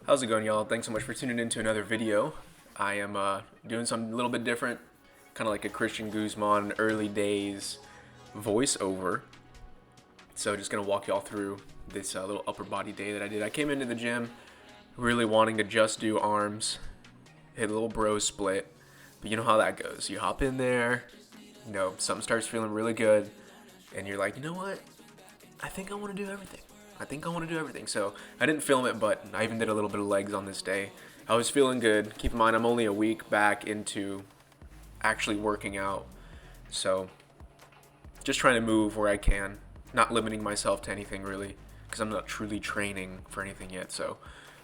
How's it going, y'all? Thanks so much for tuning in to another video. I am doing something a little bit different, kind of like a Christian Guzman early days voiceover. So just gonna walk y'all through this little upper body day that I did. I came into the gym really wanting to just do arms, hit a little bro split, but you know how that goes. You hop in there, something starts feeling really good, and you're like, you know what? I think I want to do everything. So I didn't film it, but I even did a little bit of legs on this day. I was feeling good. Keep in mind, I'm only a week back into actually working out. So just trying to move where I can, not limiting myself to anything really, because I'm not truly training for anything yet. So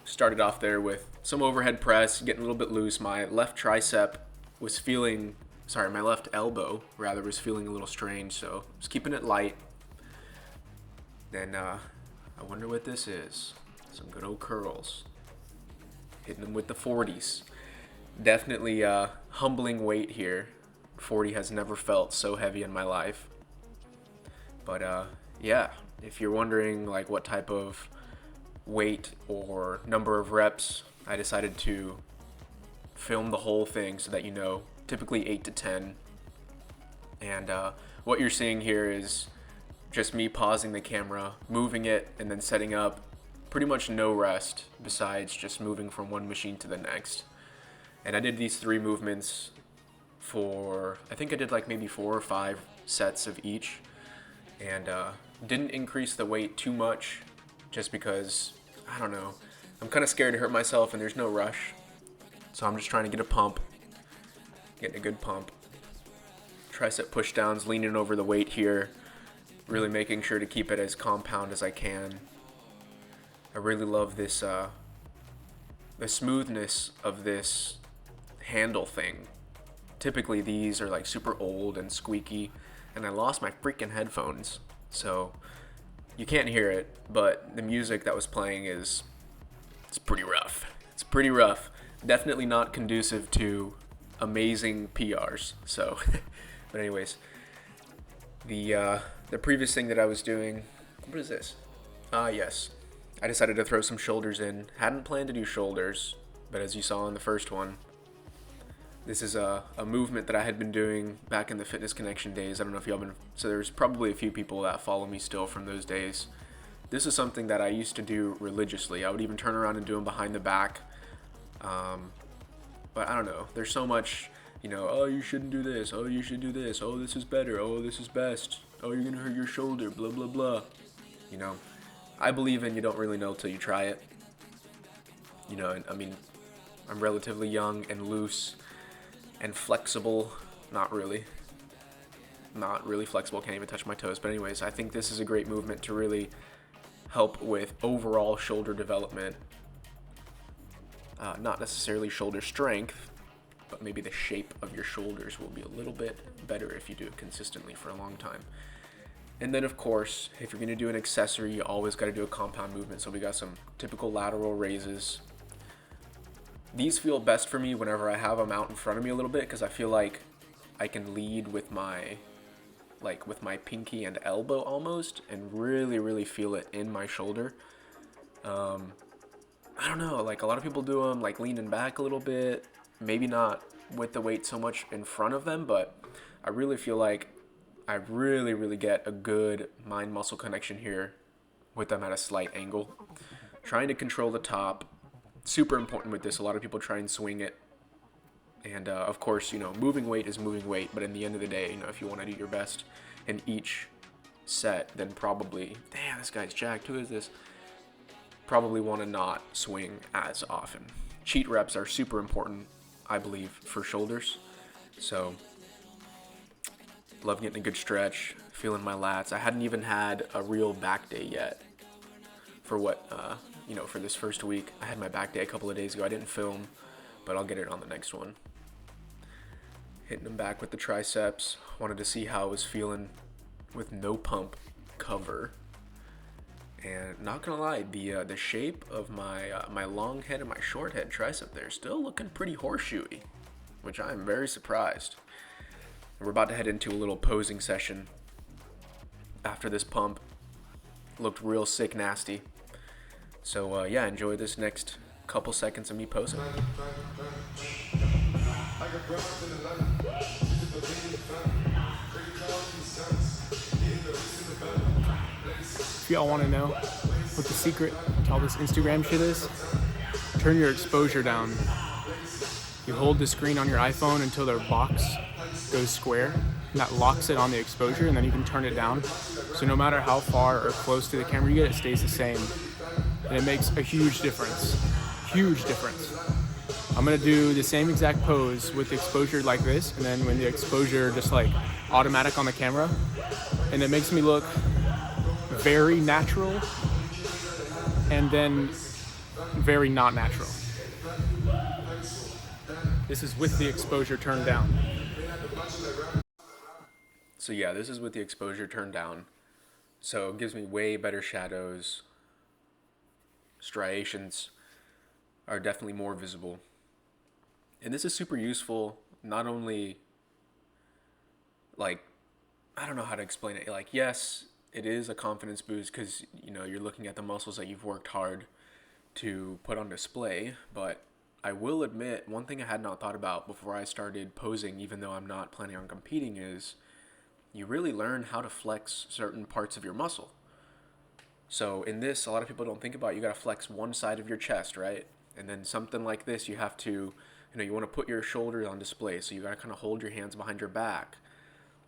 started off there with some overhead press, getting a little bit loose. My left elbow rather was feeling a little strange. So just keeping it light. Then I wonder what this is. Some good old curls. Hitting them with the 40s. Definitely humbling weight here. 40 has never felt so heavy in my life. But yeah, if you're wondering like what type of weight or number of reps, I decided to film the whole thing so that you know, typically 8 to 10. And what you're seeing here is just me pausing the camera, moving it, and then setting up. Pretty much no rest besides just moving from one machine to the next. And I did these 3 movements for, I think I did like maybe 4 or 5 sets of each. And didn't increase the weight too much just because, I don't know, I'm kind of scared to hurt myself and there's no rush. So I'm just trying to get a pump, getting a good pump. Tricep push downs, leaning over the weight here. Really making sure to keep it as compound as I can. I really love this, the smoothness of this handle thing. Typically these are like super old and squeaky, and I lost my freaking headphones, so you can't hear it, but the music that was playing it's pretty rough. It's pretty rough. Definitely not conducive to amazing PRs, so, but anyways. The previous thing that I was doing, what is this? Yes. I decided to throw some shoulders in. Hadn't planned to do shoulders, but as you saw in the first one, this is a movement that I had been doing back in the Fitness Connection days. I don't know if y'all been, so there's probably a few people that follow me still from those days. This is something that I used to do religiously. I would even turn around and do them behind the back. But I don't know, there's so much, oh, you shouldn't do this, oh, you should do this, oh, this is better, oh, this is best, oh, you're gonna hurt your shoulder, blah, blah, blah. I believe in you don't really know till you try it. I mean, I'm relatively young and loose and flexible. Not really flexible, can't even touch my toes. But anyways, I think this is a great movement to really help with overall shoulder development. Not necessarily shoulder strength, but maybe the shape of your shoulders will be a little bit better if you do it consistently for a long time. And then, of course, if you're going to do an accessory, you always got to do a compound movement. So we got some typical lateral raises. These feel best for me whenever I have them out in front of me a little bit, because I feel like I can lead with my pinky and elbow almost, and really, really feel it in my shoulder. I don't know, like a lot of people do them like leaning back a little bit, maybe not with the weight so much in front of them, but I really feel like I really, really get a good mind-muscle connection here with them at a slight angle. Trying to control the top, super important with this. A lot of people try and swing it. And of course, moving weight is moving weight, but in the end of the day, if you want to do your best in each set, then probably, damn, this guy's jacked, who is this? Probably want to not swing as often. Cheat reps are super important, I believe, for shoulders. So love getting a good stretch, feeling my lats. I hadn't even had a real back day yet for for this first week. I had my back day a couple of days ago. I didn't film, but I'll get it on the next one. Hitting them back with the triceps. Wanted to see how I was feeling with no pump cover. And not gonna lie, the shape of my long head and my short head tricep there still looking pretty horseshoey, which I'm very surprised. We're about to head into a little posing session after this pump. Looked real sick nasty. So yeah, enjoy this next couple seconds of me posing. If y'all want to know what the secret to all this Instagram shit is, turn your exposure down. You hold the screen on your iPhone until the box goes square, and that locks it on the exposure, and then you can turn it down. So no matter how far or close to the camera you get, it stays the same. And it makes a huge difference. Huge difference. I'm gonna do the same exact pose with the exposure like this, and then when the exposure just like automatic on the camera, and it makes me look very natural and then very not natural. This is with the exposure turned down. So yeah, this is with the exposure turned down. So it gives me way better shadows. Striations are definitely more visible. And this is super useful, not only, like, I don't know how to explain it. Like, yes, it is a confidence boost because, you know, you're looking at the muscles that you've worked hard to put on display. But I will admit, one thing I had not thought about before I started posing, even though I'm not planning on competing, is you really learn how to flex certain parts of your muscle. So in this, a lot of people don't think about, you got to flex one side of your chest, right? And then something like this, you have to, you know, you want to put your shoulders on display. So you got to kind of hold your hands behind your back.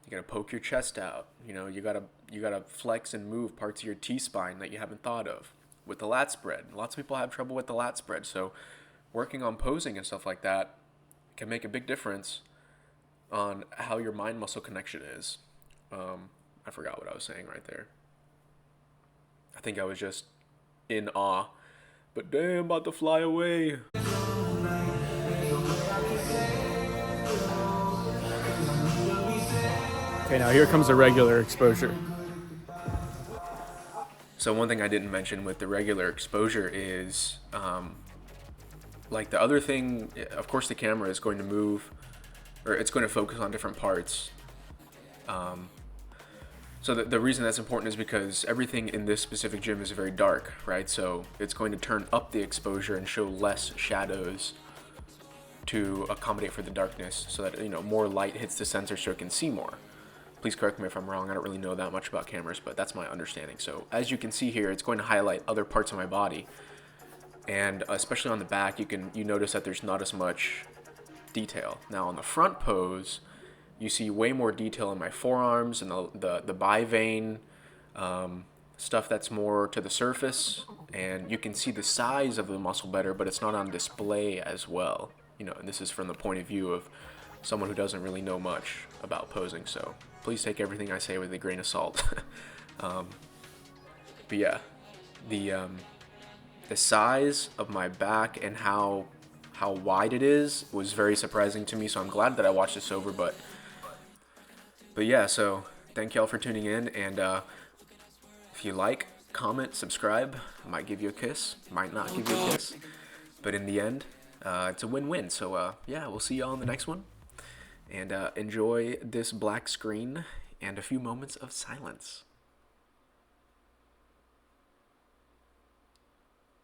You got to poke your chest out. You know, you got to flex and move parts of your T-spine that you haven't thought of. With the lat spread, lots of people have trouble with the lat spread. So working on posing and stuff like that can make a big difference on how your mind muscle connection is. I forgot what I was saying right there. I think I was just in awe. But damn, about to fly away. Okay, now here comes a regular exposure. So one thing I didn't mention with the regular exposure is, like the other thing, of course the camera is going to move, or it's going to focus on different parts. So the reason that's important is because everything in this specific gym is very dark, right? So it's going to turn up the exposure and show less shadows to accommodate for the darkness so that, you know, more light hits the sensor so it can see more. Please correct me if I'm wrong. I don't really know that much about cameras, but that's my understanding. So as you can see here, it's going to highlight other parts of my body. And especially on the back, you notice that there's not as much detail. Now on the front pose, you see way more detail in my forearms and the bivein, stuff that's more to the surface, and you can see the size of the muscle better, but it's not on display as well. You know, and this is from the point of view of someone who doesn't really know much about posing, so please take everything I say with a grain of salt. But yeah, the size of my back and how wide it is was very surprising to me, so I'm glad that I watched this over. But yeah, so thank y'all for tuning in, and if you like, comment, subscribe. I might give you a kiss, might not give you a kiss, but in the end, it's a win-win. So yeah, we'll see y'all in the next one, and enjoy this black screen and a few moments of silence.